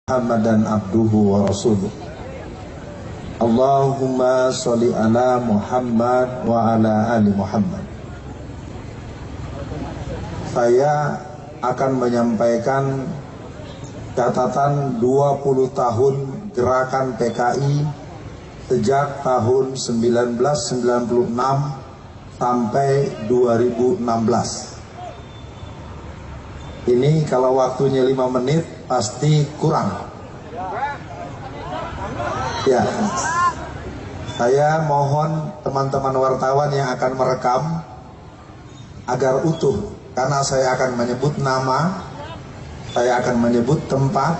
Muhammadan abduhu wa rasuluh. Allahumma sholli ala Muhammad wa ala ali Muhammad. Saya akan menyampaikan catatan 20 tahun gerakan PKI sejak tahun 1996 sampai 2016. Ini kalau waktunya 5 menit pasti kurang. Ya, saya mohon teman-teman wartawan yang akan merekam agar utuh, karena saya akan menyebut nama, saya akan menyebut tempat,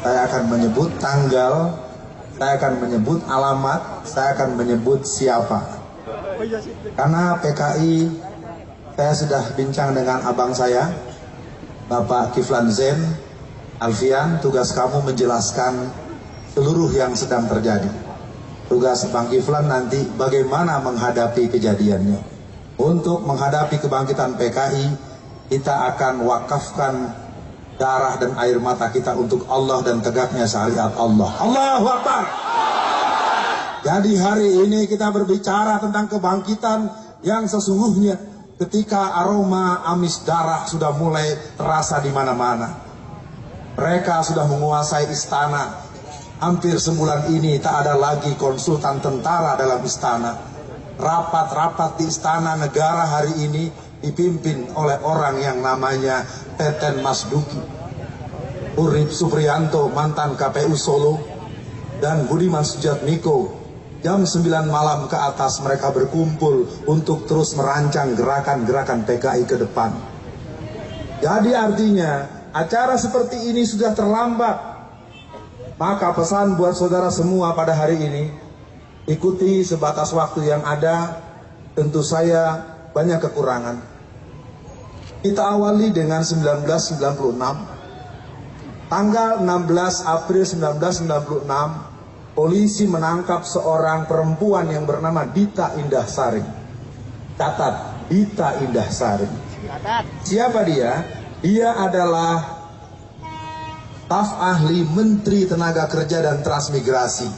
saya akan menyebut tanggal, saya akan menyebut alamat, saya akan menyebut siapa. Karena PKI, saya sudah bincang dengan abang saya, Bapak Kiflan Zain Alfian. Tugas kamu menjelaskan seluruh yang sedang terjadi. Tugas Bang Kiflan nanti bagaimana menghadapi kejadiannya. Untuk menghadapi kebangkitan PKI, kita akan wakafkan darah dan air mata kita untuk Allah dan tegaknya syariat Allah. Allahu Akbar. Jadi hari ini kita berbicara tentang kebangkitan yang sesungguhnya. Ketika aroma amis darah sudah mulai terasa di mana-mana, mereka sudah menguasai istana. Hampir sebulan ini tak ada lagi konsultan tentara dalam istana. Rapat-rapat di istana negara hari ini dipimpin oleh orang yang namanya Teten Masduki, Urip Supriyanto, mantan KPU Solo, dan Budiman Sujatmiko. Jam 9 malam ke atas mereka berkumpul untuk terus merancang gerakan-gerakan PKI ke depan. Jadi artinya acara seperti ini sudah terlambat. Maka pesan buat saudara semua pada hari ini, ikuti sebatas waktu yang ada. Tentu saya banyak kekurangan. Kita awali dengan 1996. Tanggal 16 April 1996, polisi menangkap seorang perempuan yang bernama Dita Indah-Sari. Catat, Dita Indah-Sari. Siapa dia? Dia adalah staf ahli Menteri Tenaga Kerja dan Transmigrasi.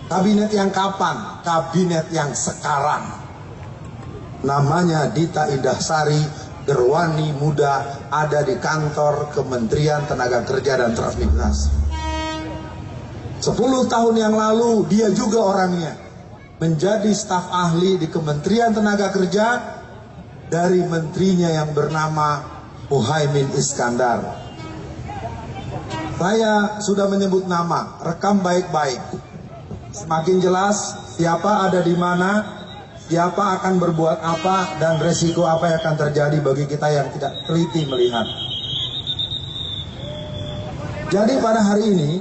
Kabinet yang kapan? Kabinet yang sekarang. Namanya Dita Indah-Sari, gerwani muda, ada di kantor Kementerian Tenaga Kerja dan Transmigrasi. 10 tahun yang lalu dia juga orangnya menjadi staf ahli di Kementerian Tenaga Kerja dari menterinya yang bernama Muhaimin Iskandar. Saya sudah menyebut nama, rekam baik-baik. Semakin jelas siapa ada di mana, siapa akan berbuat apa, dan resiko apa yang akan terjadi bagi kita yang tidak teliti melihat. Jadi pada hari ini,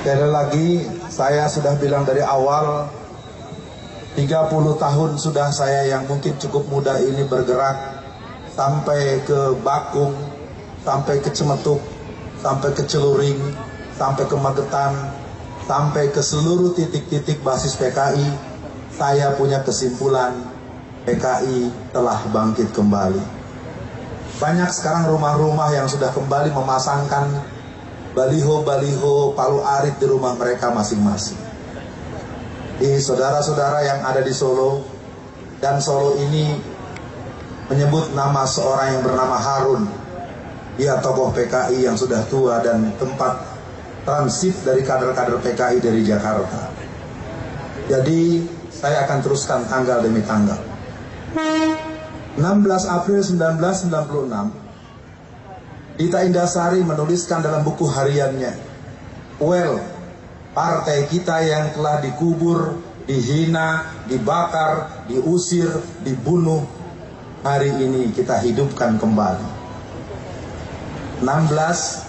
sekali lagi saya sudah bilang dari awal, 30 tahun sudah saya yang mungkin cukup muda ini bergerak sampai ke Bakung, sampai ke Cemetuk, sampai ke Celuring, sampai ke Magetan, sampai ke seluruh titik-titik basis PKI. Saya punya kesimpulan, PKI telah bangkit kembali. Banyak sekarang rumah-rumah yang sudah kembali memasangkan baliho-baliho Palu Arit di rumah mereka masing-masing. Di saudara-saudara yang ada di Solo, dan Solo ini menyebut nama seorang yang bernama Harun. Dia tokoh PKI yang sudah tua dan tempat transit dari kader-kader PKI dari Jakarta. Jadi saya akan teruskan tanggal demi tanggal. 16 April 1996, Dita Indah-Sari menuliskan dalam buku hariannya, "Well, partai kita yang telah dikubur, dihina, dibakar, diusir, dibunuh, hari ini kita hidupkan kembali." 16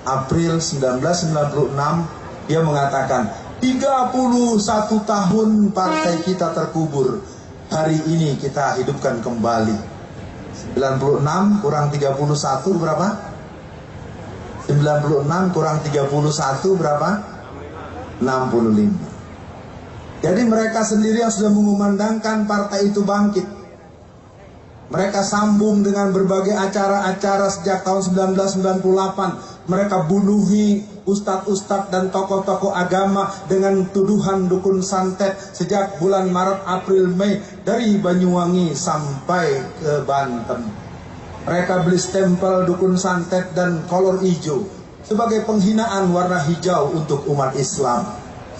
April 1996, dia mengatakan, 31 tahun partai kita terkubur, hari ini kita hidupkan kembali. 96 kurang 31 berapa? 96 kurang 31 berapa? 65. Jadi mereka sendiri yang sudah mengumandangkan partai itu bangkit. Mereka sambung dengan berbagai acara-acara sejak tahun 1998. Mereka bunuhi ustadz-ustadz dan tokoh-tokoh agama dengan tuduhan dukun santet sejak bulan Maret, April, Mei dari Banyuwangi sampai ke Banten. Mereka beli stempel dukun santet dan kolor hijau sebagai penghinaan warna hijau untuk umat Islam.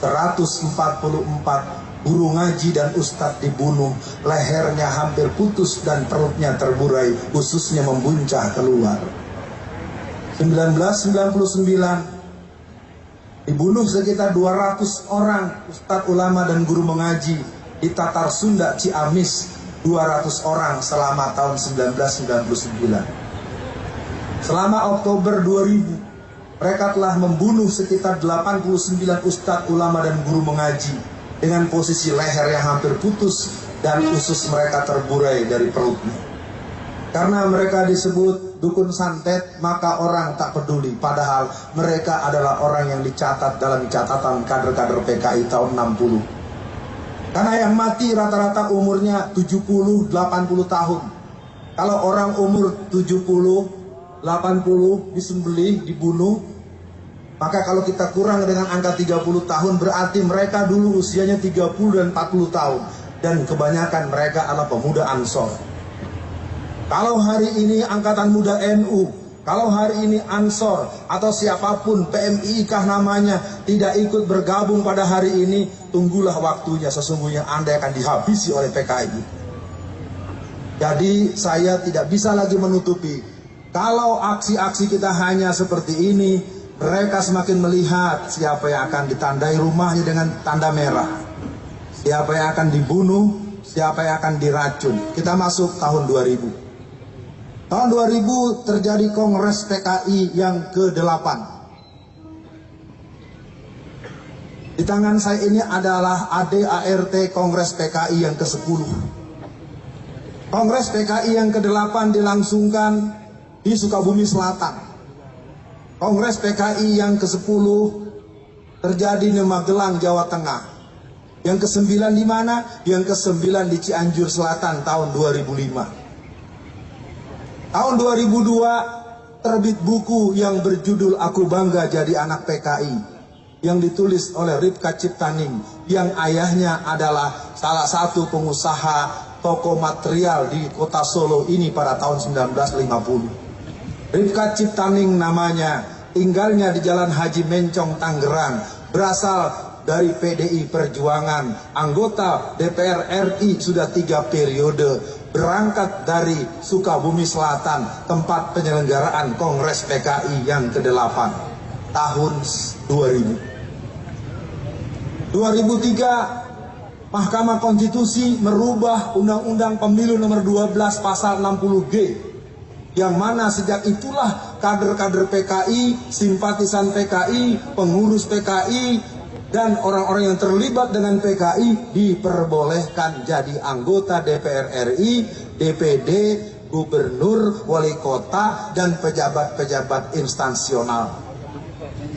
144 guru ngaji dan ustadz dibunuh, lehernya hampir putus dan perutnya terburai, ususnya membuncah keluar. 1999 dibunuh sekitar 200 orang ustadz ulama dan guru mengaji di Tatar Sunda Ciamis, 200 orang selama tahun 1999. Selama Oktober 2000 mereka telah membunuh sekitar 89 ustadz ulama dan guru mengaji dengan posisi leher yang hampir putus dan usus mereka terburai dari perutnya. Karena mereka disebut dukun santet, maka orang tak peduli. Padahal mereka adalah orang yang dicatat dalam catatan kader-kader PKI tahun 60. Karena yang mati rata-rata umurnya 70-80 tahun. Kalau orang umur 70-80 disembelih, dibunuh, maka kalau kita kurang dengan angka 30 tahun, berarti mereka dulu usianya 30 dan 40 tahun. Dan kebanyakan mereka adalah pemuda Ansor. Kalau hari ini Angkatan Muda NU, kalau hari ini Ansor atau siapapun PMI kah namanya tidak ikut bergabung pada hari ini, tunggulah waktunya, sesungguhnya Anda akan dihabisi oleh PKI. Jadi saya tidak bisa lagi menutupi, kalau aksi-aksi kita hanya seperti ini, mereka semakin melihat siapa yang akan ditandai rumahnya dengan tanda merah, siapa yang akan dibunuh, siapa yang akan diracun. Kita masuk tahun 2000. Tahun 2000 terjadi Kongres PKI yang ke-8. Di tangan saya ini adalah ADART Kongres PKI yang ke-10. Kongres PKI yang ke-8 dilangsungkan di Sukabumi Selatan. Kongres PKI yang ke-10 terjadi di Magelang, Jawa Tengah. Yang ke-9 di mana? Yang ke-9 di Cianjur Selatan tahun 2005. Tahun 2002 terbit buku yang berjudul Aku Bangga Jadi Anak PKI, yang ditulis oleh Ripka Ciptaning, yang ayahnya adalah salah satu pengusaha toko material di kota Solo ini pada tahun 1950. Ripka Ciptaning namanya, tinggalnya di Jalan Haji Mencong, Tangerang, berasal dari PDI Perjuangan, anggota DPR RI sudah 3 periode, berangkat dari Sukabumi Selatan, tempat penyelenggaraan Kongres PKI yang ke-8, tahun 2000. 2003, Mahkamah Konstitusi merubah Undang-Undang Pemilu nomor 12 pasal 60G, yang mana sejak itulah kader-kader PKI, simpatisan PKI, pengurus PKI, dan orang-orang yang terlibat dengan PKI diperbolehkan jadi anggota DPR RI, DPD, gubernur, wali kota, dan pejabat-pejabat instansional.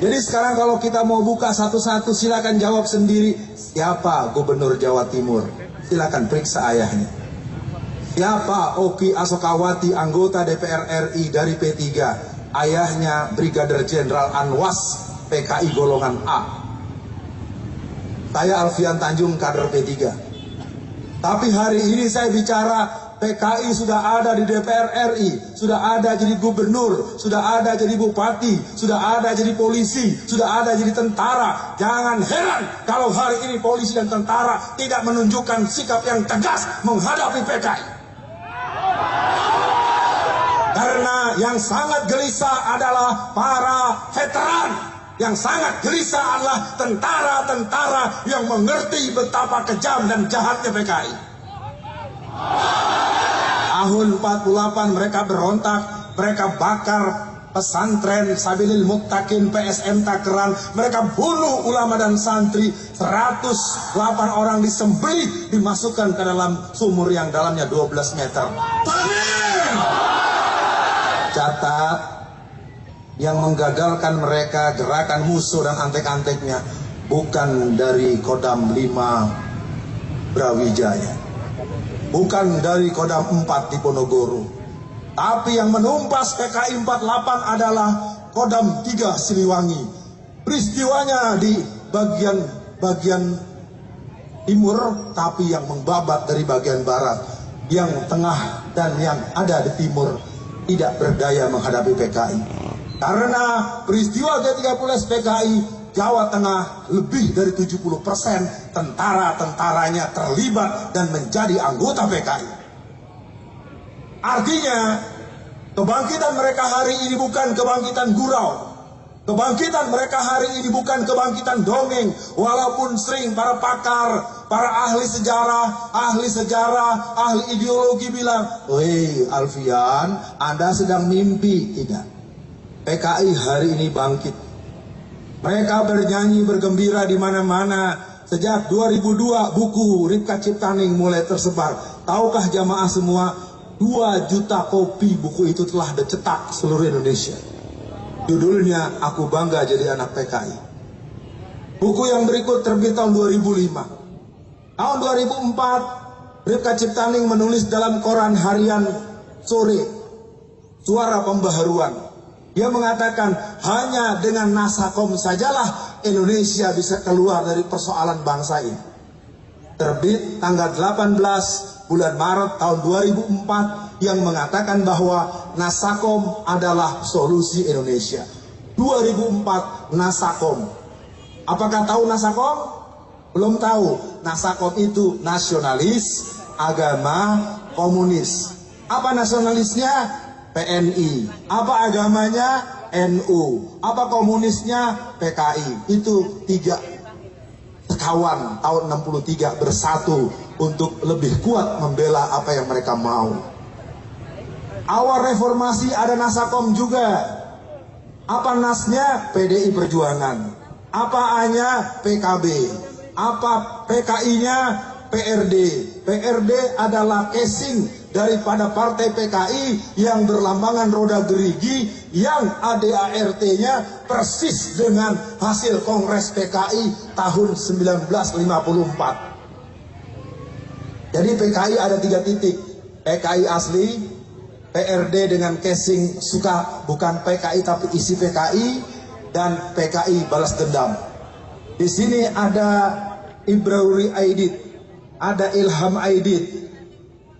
Jadi sekarang kalau kita mau buka satu-satu, silakan jawab sendiri, siapa gubernur Jawa Timur? Silakan periksa ayahnya. Siapa Oki Asokawati, anggota DPR RI dari P3? Ayahnya Brigadir Jenderal Anwas, PKI golongan A. Saya Alfian Tanjung, kader P3. Tapi hari ini saya bicara PKI sudah ada di DPR RI, sudah ada jadi gubernur, sudah ada jadi bupati, sudah ada jadi polisi, sudah ada jadi tentara. Jangan heran kalau hari ini polisi dan tentara tidak menunjukkan sikap yang tegas menghadapi PKI. Karena yang sangat gelisah adalah para veteran. Yang sangat gelisah adalah tentara-tentara yang mengerti betapa kejam dan jahatnya PKI. Tahun 48 mereka berontak, mereka bakar pesantren Sabilil Muttaqin PSM Takeran, mereka bunuh ulama dan santri, 108 orang disembelih, dimasukkan ke dalam sumur yang dalamnya 12 meter. Catat, yang menggagalkan mereka gerakan musuh dan antek-anteknya bukan dari Kodam 5 Brawijaya, bukan dari Kodam 4 di Ponorogo. Tapi yang menumpas PKI 48 adalah Kodam 3 Siliwangi. Peristiwanya di bagian timur, tapi yang membabat dari bagian barat, yang tengah dan yang ada di timur tidak berdaya menghadapi PKI. Karena peristiwa G30S PKI, Jawa Tengah lebih dari 70% tentara-tentaranya terlibat dan menjadi anggota PKI. Artinya, kebangkitan mereka hari ini bukan kebangkitan gurau. Kebangkitan mereka hari ini bukan kebangkitan dongeng, walaupun sering para pakar, para ahli sejarah, ahli ideologi bilang, "Woi Alfian, Anda sedang mimpi." Tidak. PKI hari ini bangkit. Mereka bernyanyi, bergembira di mana-mana. Sejak 2002 buku Ripka Ciptaning mulai tersebar. Tahukah jamaah semua, 2 juta kopi buku itu telah dicetak seluruh Indonesia. Judulnya Aku Bangga Jadi Anak PKI. Buku yang berikut terbit tahun 2005. Tahun 2004, Ripka Ciptaning menulis dalam koran harian Sore, Suara Pembaharuan. Dia mengatakan, hanya dengan Nasakom sajalah Indonesia bisa keluar dari persoalan bangsa ini. Terbit tanggal 18 bulan Maret tahun 2004 yang mengatakan bahwa Nasakom adalah solusi Indonesia. 2004 Nasakom. Apakah tahu Nasakom? Belum tahu. Nasakom itu nasionalis, agama, komunis. Apa nasionalisnya? PNI. Apa agamanya? NU. Apa komunisnya? PKI. Itu 3 sekawan tahun 63 bersatu untuk lebih kuat membela apa yang mereka mau. Awal reformasi ada Nasakom juga. Apa nasnya? PDI Perjuangan. Apa A-nya? PKB. Apa PKI-nya? PRD. PRD adalah casing daripada partai PKI yang berlambangan roda gerigi, yang ADART-nya persis dengan hasil Kongres PKI tahun 1954. Jadi PKI ada 3 titik. PKI asli, PRD dengan casing suka bukan PKI tapi isi PKI, dan PKI balas dendam. Di sini ada Ibrauri Aidit, ada Ilham Aidit,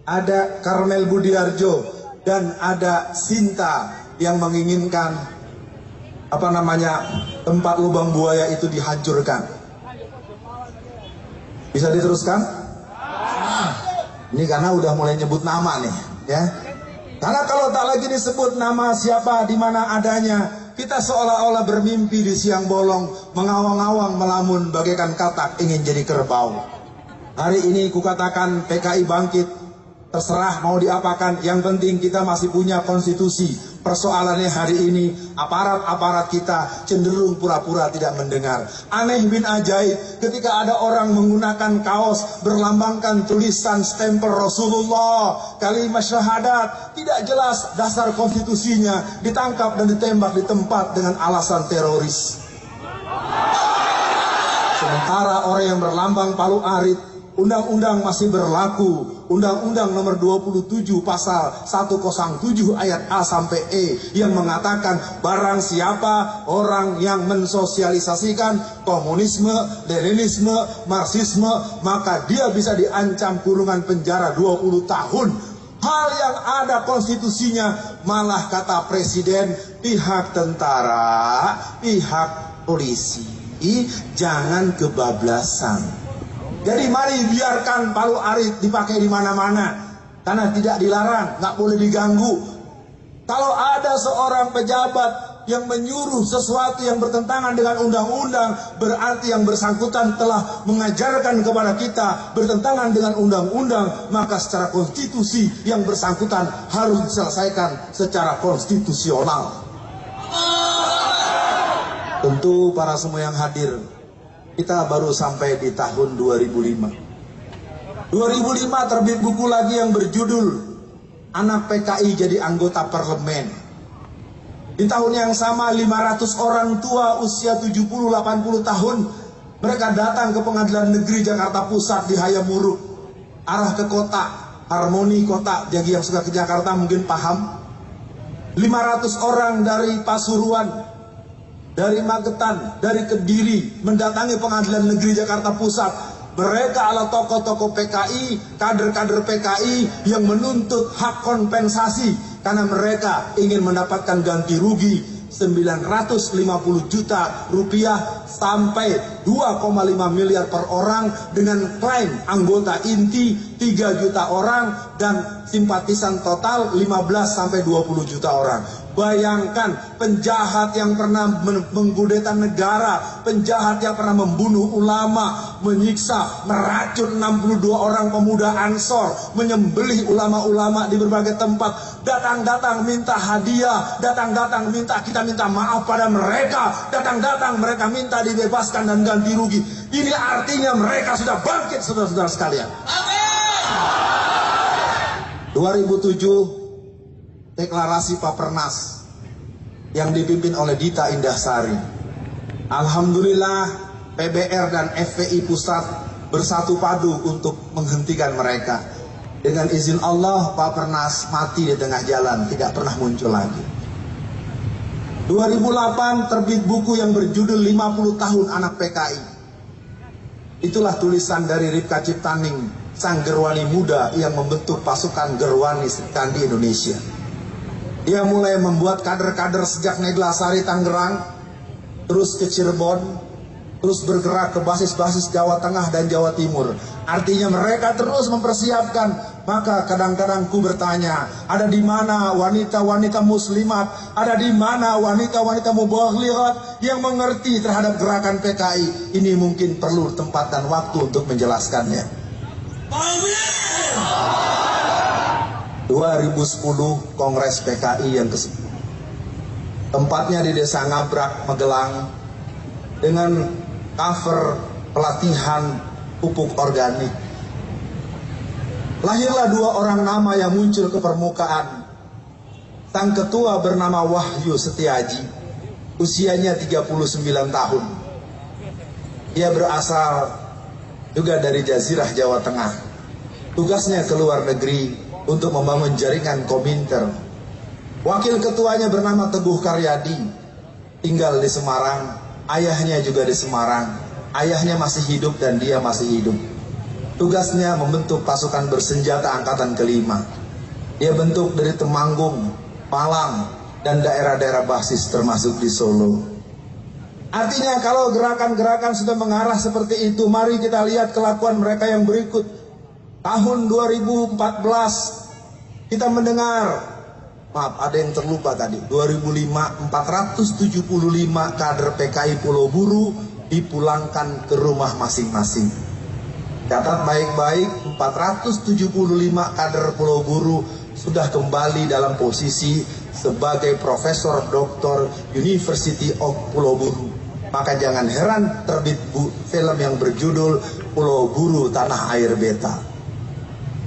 ada Karmel Budiarjo, dan ada Sinta yang menginginkan tempat lubang buaya itu dihancurkan. Bisa diteruskan? Ini karena udah mulai nyebut nama nih, ya. Karena kalau tak lagi disebut nama siapa di mana adanya, kita seolah-olah bermimpi di siang bolong, mengawang-awang melamun bagaikan katak ingin jadi kerbau. Hari ini kukatakan PKI bangkit. Terserah mau diapakan, yang penting kita masih punya konstitusi. Persoalannya hari ini aparat-aparat kita cenderung pura-pura tidak mendengar. Aneh bin ajaib ketika ada orang menggunakan kaos berlambangkan tulisan stempel Rasulullah, kalimat syahadat, tidak jelas dasar konstitusinya, ditangkap dan ditembak di tempat dengan alasan teroris. Sementara orang yang berlambang palu arit, undang-undang masih berlaku. Undang-Undang nomor 27 pasal 107 ayat A sampai E yang mengatakan barang siapa orang yang mensosialisasikan komunisme, leninisme, marxisme, maka dia bisa diancam kurungan penjara 20 tahun. Hal yang ada konstitusinya, malah kata presiden, pihak tentara, pihak polisi, jangan kebablasan. Jadi mari biarkan palu arit dipakai di mana-mana, karena tidak dilarang, nggak boleh diganggu. Kalau ada seorang pejabat yang menyuruh sesuatu yang bertentangan dengan undang-undang, berarti yang bersangkutan telah mengajarkan kepada kita bertentangan dengan undang-undang, maka secara konstitusi yang bersangkutan harus diselesaikan secara konstitusional. Tentu para semua yang hadir, kita baru sampai di tahun 2005. 2005 terbit buku lagi yang berjudul Anak PKI Jadi Anggota Parlemen. Di tahun yang sama 500 orang tua usia 70-80 tahun mereka datang ke Pengadilan Negeri Jakarta Pusat di Hayamuruk. arah ke kota, harmoni kota. Bagi yang suka ke Jakarta mungkin paham. 500 orang dari Pasuruan, dari Magetan, dari Kediri mendatangi Pengadilan Negeri Jakarta Pusat. Mereka adalah tokoh-tokoh PKI, kader-kader PKI yang menuntut hak kompensasi karena mereka ingin mendapatkan ganti rugi 950 juta rupiah sampai 2,5 miliar per orang dengan klaim anggota inti 3 juta orang dan simpatisan total 15 sampai 20 juta orang. Bayangkan penjahat yang pernah mengkudeta negara, penjahat yang pernah membunuh ulama, menyiksa, meracun 62 orang pemuda Ansor, menyembelih ulama-ulama di berbagai tempat, datang-datang minta hadiah, datang-datang kita minta maaf pada mereka, datang-datang mereka minta dibebaskan dan ganti rugi. Ini artinya mereka sudah bangkit, saudara-saudara sekalian. Amin. 2007 deklarasi Papernas yang dipimpin oleh Dita Indahsari. Alhamdulillah PBR dan FPI Pusat bersatu padu untuk menghentikan mereka. Dengan izin Allah Papernas mati di tengah jalan, tidak pernah muncul lagi. 2008 terbit buku yang berjudul 50 tahun anak PKI. Itulah tulisan dari Ripka Ciptaning, sang gerwani muda yang membentuk pasukan gerwani Serikandi Indonesia. Dia mulai membuat kader-kader sejak Neglasari Tangerang, terus ke Cirebon, terus bergerak ke basis-basis Jawa Tengah dan Jawa Timur. Artinya mereka terus mempersiapkan. Maka kadang-kadang ku bertanya, ada di mana wanita-wanita muslimat, ada di mana wanita-wanita mubalighat yang mengerti terhadap gerakan PKI? Ini mungkin perlu tempat dan waktu untuk menjelaskannya. 2010 Kongres PKI yang ke-10. Tempatnya di Desa Ngabrak, Magelang, dengan cover pelatihan pupuk organik. Lahirlah 2 orang nama yang muncul ke permukaan. Sang ketua bernama Wahyu Setiaji, usianya 39 tahun. Dia berasal juga dari Jazirah Jawa Tengah. Tugasnya ke luar negeri untuk membangun jaringan Kominter. Wakil ketuanya bernama Teguh Karyadi, tinggal di Semarang, ayahnya juga di Semarang. Ayahnya masih hidup dan dia masih hidup. Tugasnya membentuk pasukan bersenjata angkatan ke-5. Dia bentuk dari Temanggung, Malang, dan daerah-daerah basis termasuk di Solo. Artinya kalau gerakan-gerakan sudah mengarah seperti itu, mari kita lihat kelakuan mereka yang berikut. Tahun 2014 kita mendengar, maaf ada yang terlupa tadi, 2005 475 kader PKI Pulau Buru dipulangkan ke rumah masing-masing. Catat baik-baik, 475 kader Pulau Buru sudah kembali dalam posisi sebagai Profesor Doktor University of Pulau Buru. Maka jangan heran terbit film yang berjudul Pulau Buru Tanah Air Beta.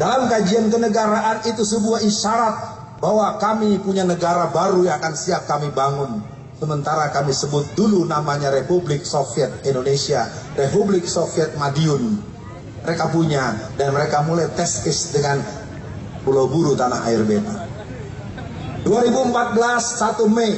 Dalam kajian kenegaraan itu sebuah isyarat bahwa kami punya negara baru yang akan siap kami bangun. Sementara kami sebut dulu namanya Republik Soviet Indonesia, Republik Soviet Madiun. Mereka punya dan mereka mulai tes case dengan Pulau Buru Tanah Air Beta. 2014 1 Mei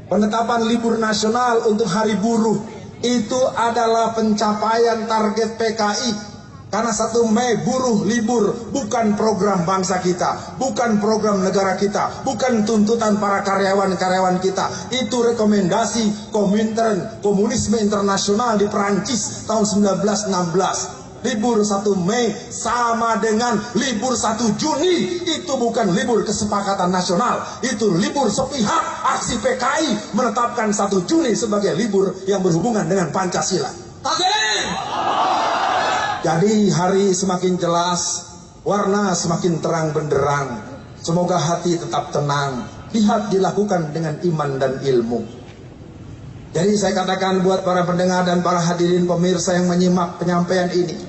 penetapan libur nasional untuk Hari Buruh itu adalah pencapaian target PKI. Karena 1 Mei buruh libur bukan program bangsa kita, bukan program negara kita, bukan tuntutan para karyawan-karyawan kita. Itu rekomendasi Komintern, Komunisme Internasional di Perancis tahun 1916. Libur 1 Mei sama dengan libur 1 Juni. Itu bukan libur kesepakatan nasional, itu libur sepihak. Aksi PKI menetapkan 1 Juni sebagai libur yang berhubungan dengan Pancasila. Jadi hari semakin jelas, warna semakin terang benderang. Semoga hati tetap tenang, jihad dilakukan dengan iman dan ilmu. Jadi saya katakan buat para pendengar dan para hadirin pemirsa yang menyimak penyampaian ini,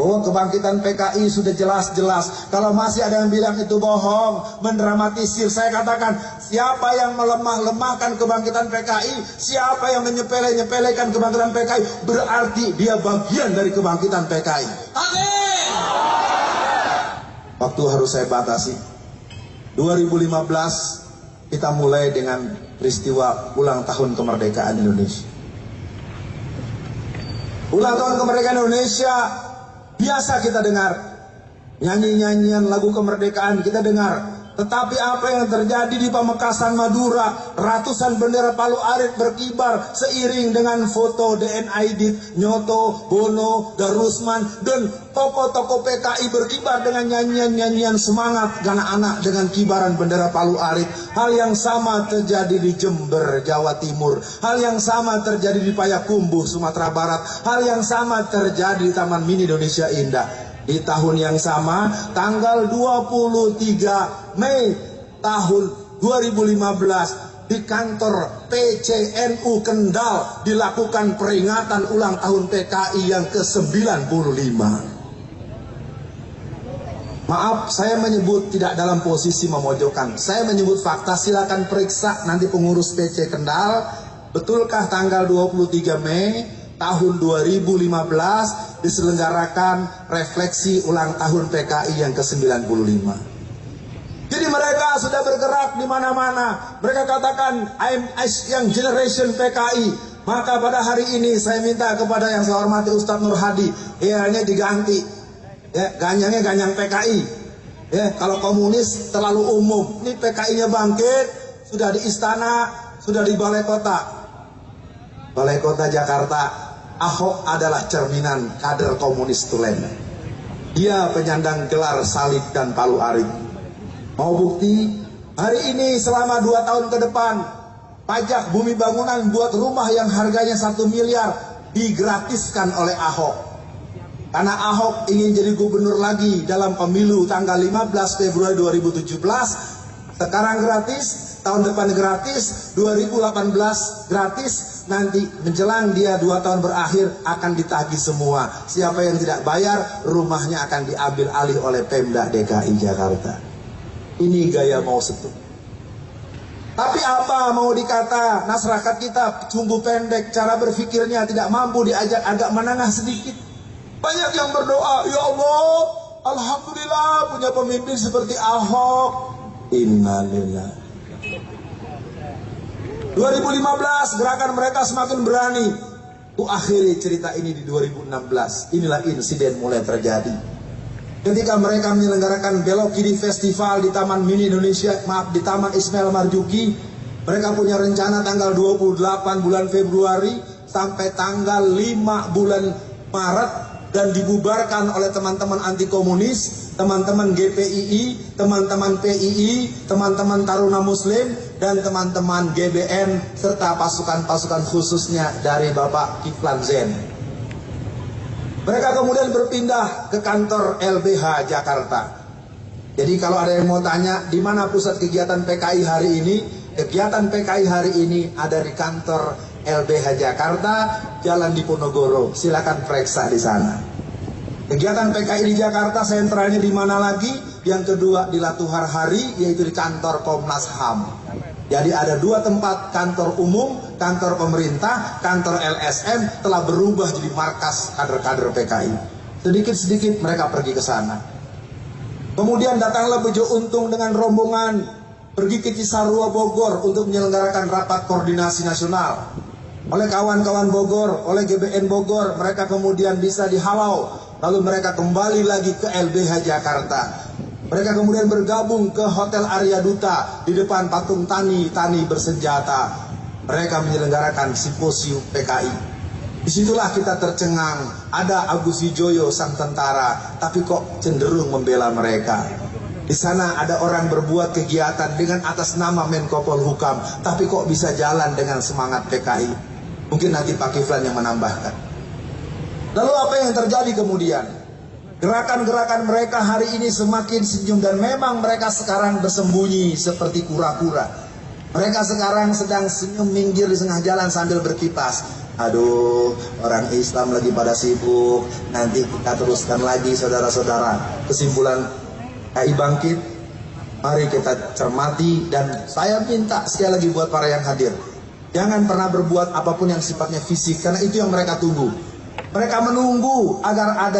bahwa kebangkitan PKI sudah jelas-jelas. Kalau masih ada yang bilang itu bohong, mendramatisir, saya katakan siapa yang melemah-lemahkan kebangkitan PKI, siapa yang menyepele-nyepelekan kebangkitan PKI, berarti dia bagian dari kebangkitan PKI. Amin. Waktu harus saya batasi. 2015 kita mulai dengan peristiwa ulang tahun kemerdekaan Indonesia. Ulang tahun kemerdekaan Indonesia biasa kita dengar. Nyanyi-nyanyian lagu kemerdekaan kita dengar. Tetapi apa yang terjadi di Pamekasan Madura, ratusan bendera Palu Arit berkibar seiring dengan foto DN Aidit, Nyoto, Bono, Darusman, dan tokoh-tokoh PKI berkibar dengan nyanyian-nyanyian semangat anak-anak dengan kibaran bendera Palu Arit. Hal yang sama terjadi di Jember, Jawa Timur. Hal yang sama terjadi di Payakumbuh, Sumatera Barat. Hal yang sama terjadi di Taman Mini Indonesia Indah. Di tahun yang sama, tanggal 23 Mei tahun 2015, di kantor PCNU Kendal dilakukan peringatan ulang tahun PKI yang ke-95. Maaf, saya menyebut tidak dalam posisi memojokkan. Saya menyebut fakta, silakan periksa nanti pengurus PC Kendal. Betulkah tanggal 23 Mei tahun 2015 diselenggarakan refleksi ulang tahun PKI yang ke-95. Jadi mereka sudah bergerak di mana-mana. Mereka katakan I'm young generation PKI. Maka pada hari ini saya minta kepada yang saya hormati Ustadz Nur Hadi, ini diganti. Ya, ganyangnya ganyang PKI. Ya, kalau komunis terlalu umum. Ini PKI-nya bangkit, sudah di istana, sudah di balai kota. Balai kota Jakarta. Ahok adalah cerminan kader komunis tulen. Dia penyandang gelar salib dan Palu Arit. Mau bukti? Hari ini selama 2 tahun ke depan, pajak bumi bangunan buat rumah yang harganya 1 miliar digratiskan oleh Ahok. Karena Ahok ingin jadi gubernur lagi dalam pemilu tanggal 15 Februari 2017. Sekarang gratis, tahun depan gratis, 2018 gratis. Nanti menjelang dia 2 tahun berakhir akan ditagih semua. Siapa yang tidak bayar, rumahnya akan diambil alih oleh Pemda DKI Jakarta. Ini gaya Mao Zedong. Tapi apa mau dikata, masyarakat kita sumbu pendek, cara berpikirnya tidak mampu diajak agak menengah sedikit. Banyak yang berdoa, ya Allah, alhamdulillah punya pemimpin seperti Ahok. Innalillahi. 2015 gerakan mereka semakin berani. Akhiri cerita ini di 2016. Inilah insiden mulai terjadi. Ketika mereka menyelenggarakan Belok Kiri Festival di Taman Mini Indonesia, di Taman Ismail Marzuki, mereka punya rencana tanggal 28 bulan Februari sampai tanggal 5 bulan Maret, dan dibubarkan oleh teman-teman anti komunis, teman-teman GPII, teman-teman PII, teman-teman Taruna Muslim, dan teman-teman GBN, serta pasukan-pasukan khususnya dari Bapak Kiflan Zen. Mereka kemudian berpindah ke kantor LBH Jakarta. Jadi kalau ada yang mau tanya, di mana pusat kegiatan PKI hari ini? Kegiatan PKI hari ini ada di kantor LBH Jakarta, Jalan Diponegoro. Silakan periksa di sana. Kegiatan PKI di Jakarta sentralnya di mana lagi? Yang kedua di Latuhar Hari, yaitu di kantor Komnas HAM. Jadi ada 2 tempat, kantor umum, kantor pemerintah, kantor LSM telah berubah jadi markas kader-kader PKI. Sedikit-sedikit mereka pergi ke sana. Kemudian datanglah Bejo Untung dengan rombongan pergi ke Cisarua Bogor untuk menyelenggarakan rapat koordinasi nasional. Oleh kawan-kawan Bogor, oleh GBN Bogor, mereka kemudian bisa dihalau. Lalu mereka kembali lagi ke LBH Jakarta. Mereka kemudian bergabung ke Hotel Arya Duta di depan patung Tani bersenjata. Mereka menyelenggarakan simposium PKI. Disitulah kita tercengang. Ada Agus Wijoyo sang tentara, tapi kok cenderung membela mereka. Di sana ada orang berbuat kegiatan dengan atas nama Menko Polhukam, tapi kok bisa jalan dengan semangat PKI. Mungkin nanti Pak Kiflan yang menambahkan. Lalu apa yang terjadi kemudian? Gerakan-gerakan mereka hari ini semakin senyum, dan memang mereka sekarang bersembunyi seperti kura-kura. Mereka sekarang sedang senyum minggir di tengah jalan sambil berkipas. Aduh, orang Islam lagi pada sibuk. Nanti kita teruskan lagi, saudara-saudara. Kesimpulan KI Bangkit, mari kita cermati, dan saya minta sekali lagi buat para yang hadir, jangan pernah berbuat apapun yang sifatnya fisik, karena itu yang mereka tunggu. Mereka menunggu agar ada